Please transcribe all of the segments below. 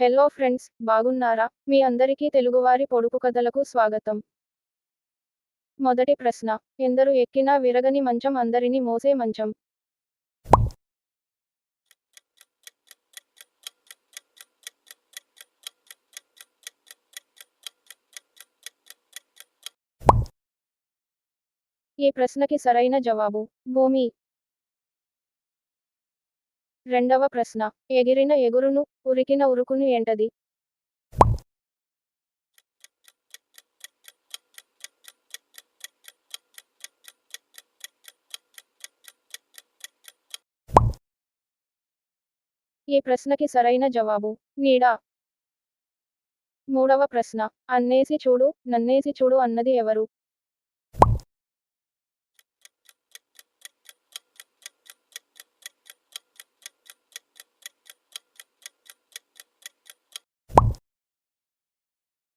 Hello friends, బాగున్నారా? మీ అందరికీ తెలుగువారి పొడుపు కథలకు స్వాగతం. మొదటి ప్రశ్న. ఎందరు ఎక్కినా విరగని మంచం అందరిని మోసే మంచం. ఈ ప్రశ్నకి సరైన జవాబు భూమి. రెండవ ప్రశ్న. ఎగిరిన ఎగురును, ఉరికిన ఉరుకును ఏంటది? ఈ ప్రశ్నకి సరైన జవాబు నీడ. మూడవ ప్రశ్న. అన్నేసి చూడు, నన్నేసి చూడు అన్నది ఎవరు?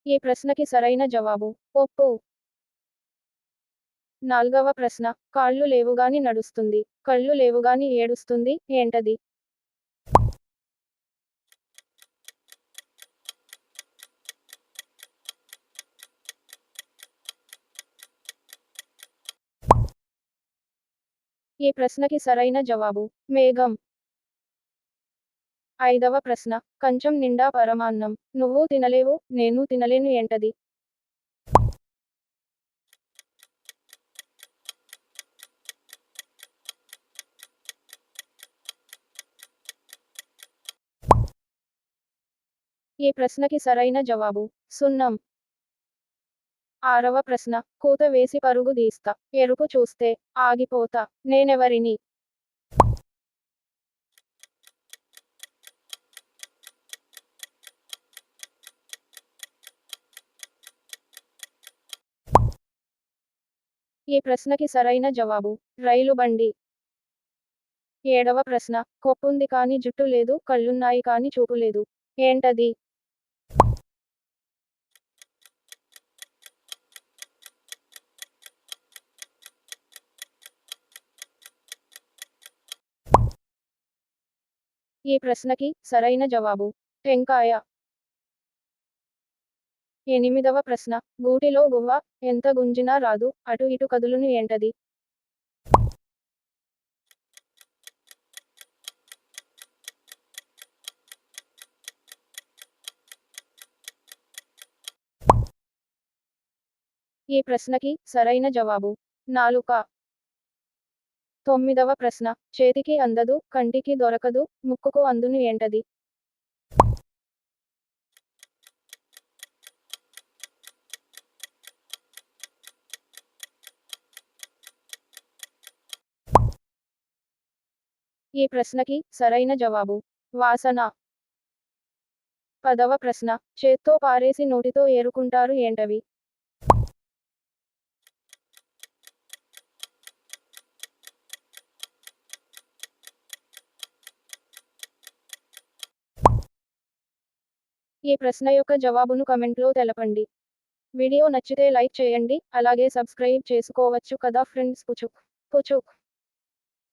ఈ ప్రశ్నకి సరైన జవాబు ఒప్పు. నాల్గవ ప్రశ్న. కాళ్ళు లేవుగాని నడుస్తుంది, కళ్ళు లేవుగాని ఏడుస్తుంది ఏంటది? ఈ ప్రశ్నకి సరైన జవాబు మేఘం. ఐదవ ప్రశ్న. కంచం నిండా పరమాన్నం, నువ్వు తినలేవు, నేను తినలేను ఏంటది? ఈ ప్రశ్నకి సరైన జవాబు సున్నం. ఆరవ ప్రశ్న. కూత వేసి పరుగు దీస్తా, ఎరుపు చూస్తే ఆగిపోతా, నేనెవరిని? ఈ ప్రశ్నకి సరైన జవాబు రైలు బండి. ఏడవ ప్రశ్న. కొప్పుంది కాని జుట్టు లేదు, కళ్ళున్నాయి కాని చూపు లేదు ఏంటది? ఈ ప్రశ్నకి సరైన జవాబు టెంకాయ. ఎనిమిదవ ప్రశ్న. గూటిలో గువ్వ, ఎంత గుంజినా రాదు, అటు ఇటు కదులును ఏంటది? ఈ ప్రశ్నకి సరైన జవాబు నాలుక. తొమ్మిదవ ప్రశ్న. చేతికి అందదు, కంటికి దొరకదు, ముక్కుకు అందును ఏంటది? ఈ ప్రశ్నకి సరైన జవాబు వాసన. పదవ ప్రశ్న. చేత్తో పారేసి నోటితో ఏరుకుంటారు ఏంటవి? ఈ ప్రశ్న యొక్క జవాబును కమెంట్లో తెలపండి. వీడియో నచ్చితే లైక్ చేయండి, అలాగే సబ్స్క్రైబ్ చేసుకోవచ్చు కదా ఫ్రెండ్స్. పుచుక్ పుచుక్.